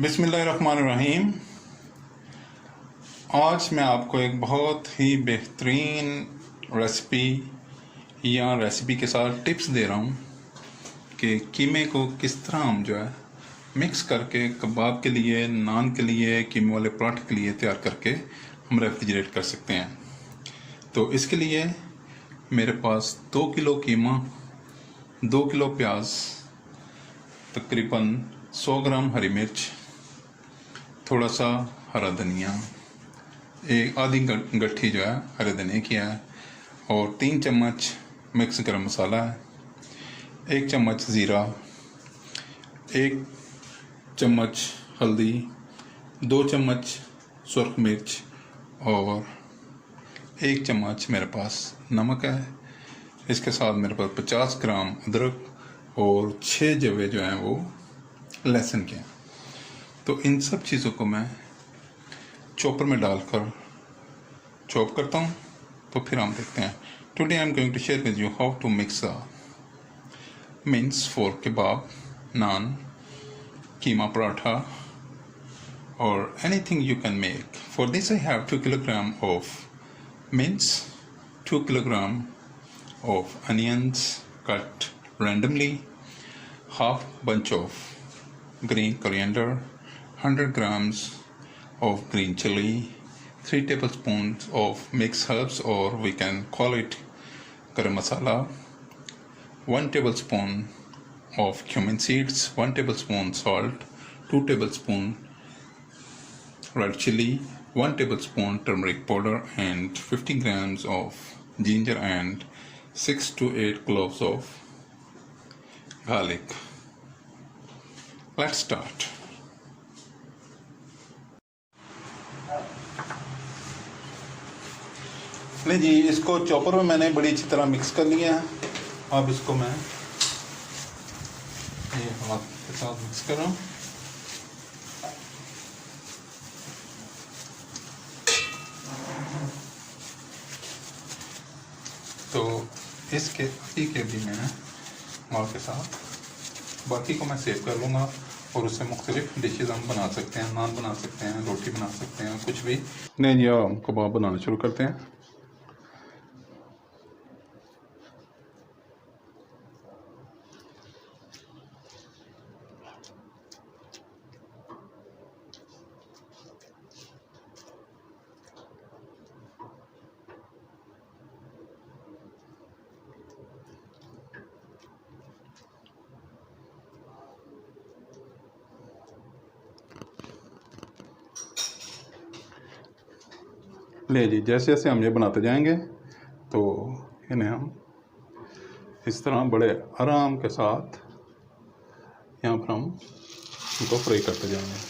बिस्मिल्लाहिर्रहमानिर्रहीम। आज मैं आपको एक बहुत ही बेहतरीन रेसिपी के साथ टिप्स दे रहा हूँ कि कीमे को किस तरह हम जो है मिक्स करके कबाब के लिए, नान के लिए, कीमे वाले पराठे के लिए तैयार करके हम रेफ्रिजरेट कर सकते हैं। तो इसके लिए मेरे पास 2 किलो कीमा, 2 किलो प्याज, तकरीबन 100 ग्राम हरी मिर्च, थोड़ा सा हरा धनिया, एक आधी गट्ठी जो है हरे धनिया की है, और 3 चम्मच मिक्स गरम मसाला है, 1 चम्मच ज़ीरा, 1 चम्मच हल्दी, 2 चम्मच सुरख मिर्च और 1 चम्मच मेरे पास नमक है। इसके साथ मेरे पास 50 ग्राम अदरक और 6 जवे जो हैं वो लहसुन के हैं। तो इन सब चीज़ों को मैं चॉपर में डालकर चॉप करता हूँ। तो फिर हम देखते हैं। Today I am going to share with you how to mix mince for kebab, naan, keema paratha, or anything you can make. For this I have 2 kilogram of mince, 2 kilogram of onions cut randomly, half bunch of green coriander, 100 grams of green chili, 3 tablespoons of mixed herbs, or we can call it garam masala, 1 tablespoon of cumin seeds, 1 tablespoon salt, 2 tablespoon red chili, 1 tablespoon turmeric powder, and 50 grams of ginger and 6 to 8 cloves of garlic. Let's start. नहीं जी, इसको chopper में मैंने बड़ी अच्छी तरह mix कर लिया है। अब इसको मैं ये हाथ के साथ मिक्स कर रहा हूँ। तो इसके बाकी के भी मैं हाथ के साथ बाकी को मैं सेव कर लूँगा और उससे मुख्तलिफ डिशेज़ हम बना सकते हैं। नान बना सकते हैं, रोटी बना सकते हैं, कुछ भी। नहीं जी, हम कबाब बनाना शुरू करते हैं। ले जी, जैसे जैसे हम ये बनाते जाएंगे तो इन्हें हम इस तरह बड़े आराम के साथ यहाँ पर हम इनको फ्राई करते जाएंगे।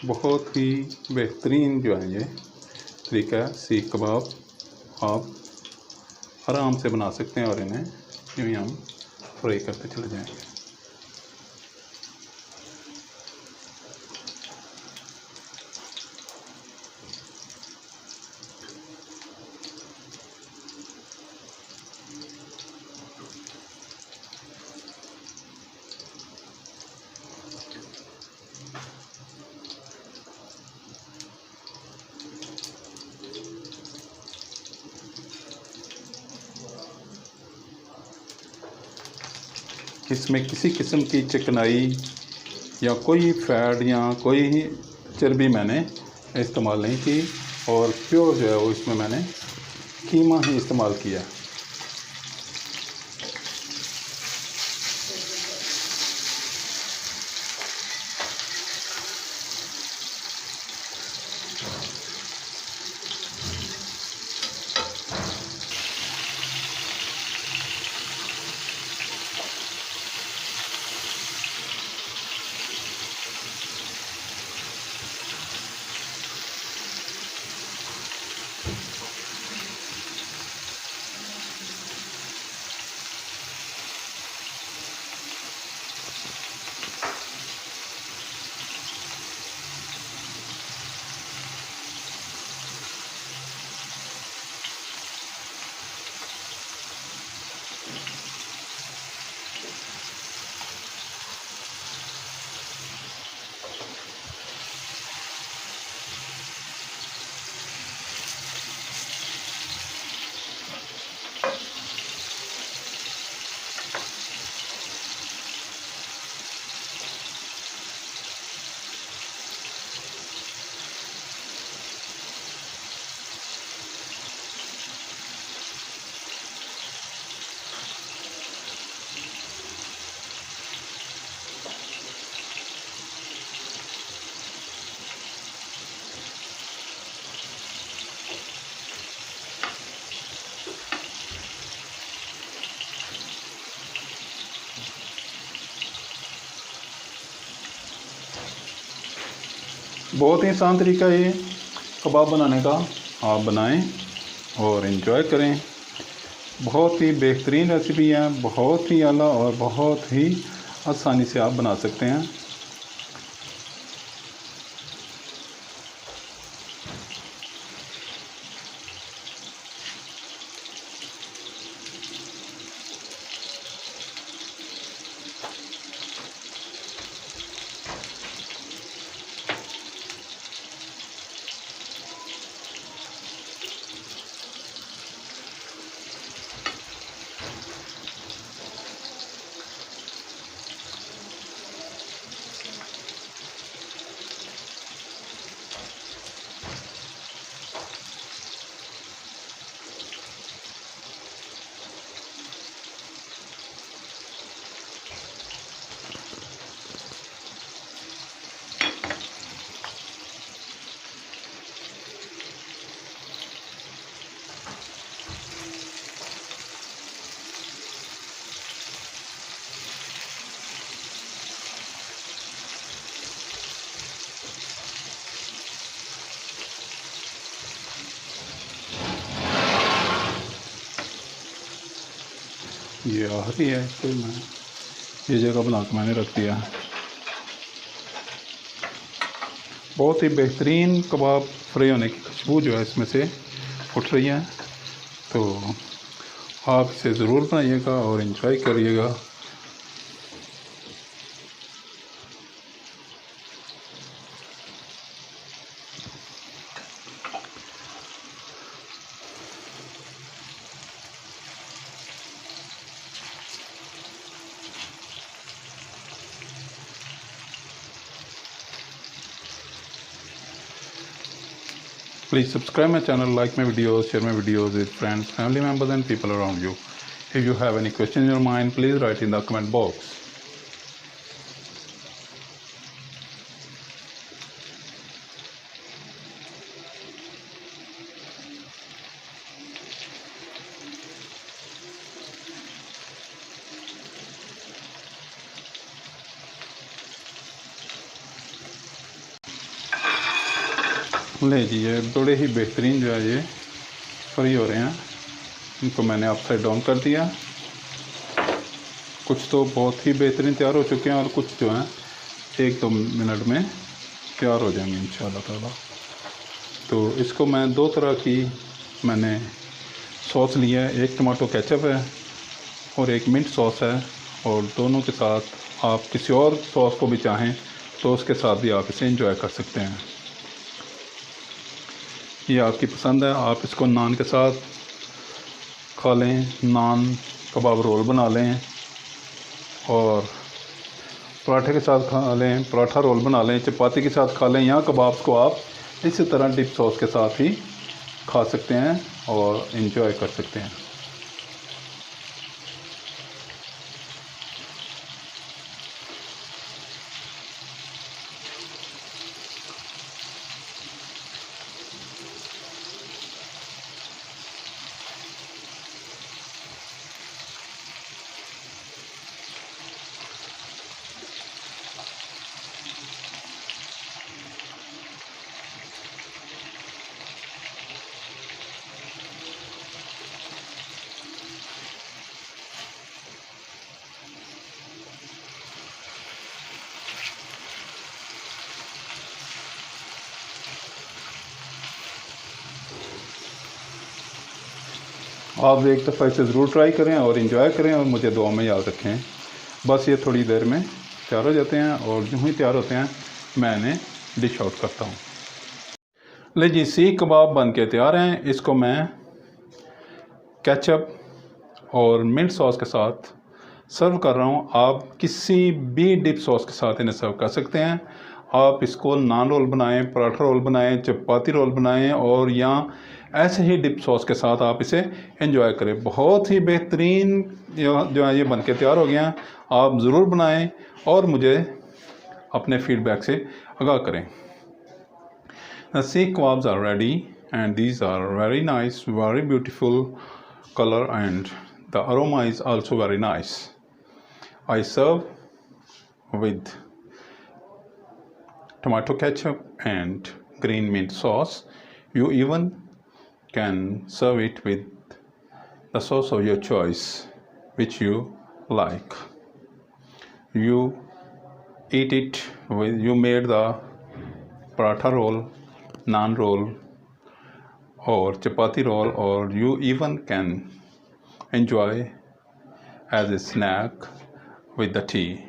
बहुत ही बेहतरीन जो है ये तरीका है सीख कबाब, आप आराम से बना सकते हैं और इन्हें यूँ ही हम फ्राई करते चले जाएंगे। इसमें किसी किस्म की चिकनाई या कोई फैट या कोई चर्बी मैंने इस्तेमाल नहीं की और प्योर जो है वो इसमें मैंने कीमा ही इस्तेमाल किया। बहुत ही आसान तरीका है ये कबाब बनाने का, आप बनाएं और इन्जॉय करें। बहुत ही बेहतरीन रेसिपी है, बहुत ही आला और बहुत ही आसानी से आप बना सकते हैं। ये आखिरी है, इसको मैं ये जगह बना के मैंने रख दिया। बहुत ही बेहतरीन कबाब फ्राई होने की खुशबू जो है इसमें से उठ रही है, तो आप इसे ज़रूर बनाइएगा और इन्जॉय करिएगा। Please subscribe my channel, like my videos, share my videos with friends, family members and people around you. If you have any question in your mind, please write in the comment box. ले जी, ये बड़े ही बेहतरीन जो है ये fry हो रहे हैं। इनको मैंने अपसाइड डाउन कर दिया। कुछ तो बहुत ही बेहतरीन तैयार हो चुके हैं और कुछ जो हैं 1-2 मिनट में तैयार हो जाएंगे इंशाल्लाह ताला। तो इसको मैं 2 तरह की मैंने सॉस लिया है, एक टमाटो केचप है और एक मिंट सॉस है, और दोनों के साथ आप किसी और सॉस को भी चाहें तो उसके साथ भी आप इसे एंजॉय कर सकते हैं। ये आपकी पसंद है, आप इसको नान के साथ खा लें, नान कबाब रोल बना लें और पराठे के साथ खा लें, पराठा रोल बना लें, चपाती के साथ खा लें, या कबाब्स को आप इसी तरह डिप सॉस के साथ ही खा सकते हैं और एंजॉय कर सकते हैं। आप एक दफ़ा इसे ज़रूर ट्राई करें और इन्जॉय करें और मुझे दुआ में याद रखें। बस ये थोड़ी देर में तैयार हो जाते हैं और यूँ ही तैयार होते हैं मैं इन्हें डिश आउट करता हूँ। ले जी, सीख कबाब बन के तैयार हैं। इसको मैं केचप और मिंट सॉस के साथ सर्व कर रहा हूँ। आप किसी भी डिप सॉस के साथ इन्हें सर्व कर सकते हैं। आप इसको नान रोल बनाएं, पराठा रोल बनाएं, चपाती रोल बनाएं और या ऐसे ही डिप सॉस के साथ आप इसे एंजॉय करें। बहुत ही बेहतरीन जो है ये बन के तैयार हो गया है। आप ज़रूर बनाएं और मुझे अपने फीडबैक से आगाह करें। The Seekh Kababs are ready and these are very nice, very beautiful color and the aroma is also very nice. I serve with tomato ketchup and green mint sauce. You even can serve it with the sauce of your choice, which you like. You eat it with, you made the paratha roll, naan roll, or chapati roll, or you even can enjoy as a snack with the tea.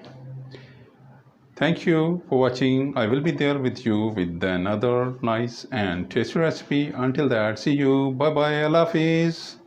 Thank you for watching. I will be there with you with another nice and tasty recipe. Until that, see you. Bye bye. Allah Hafiz.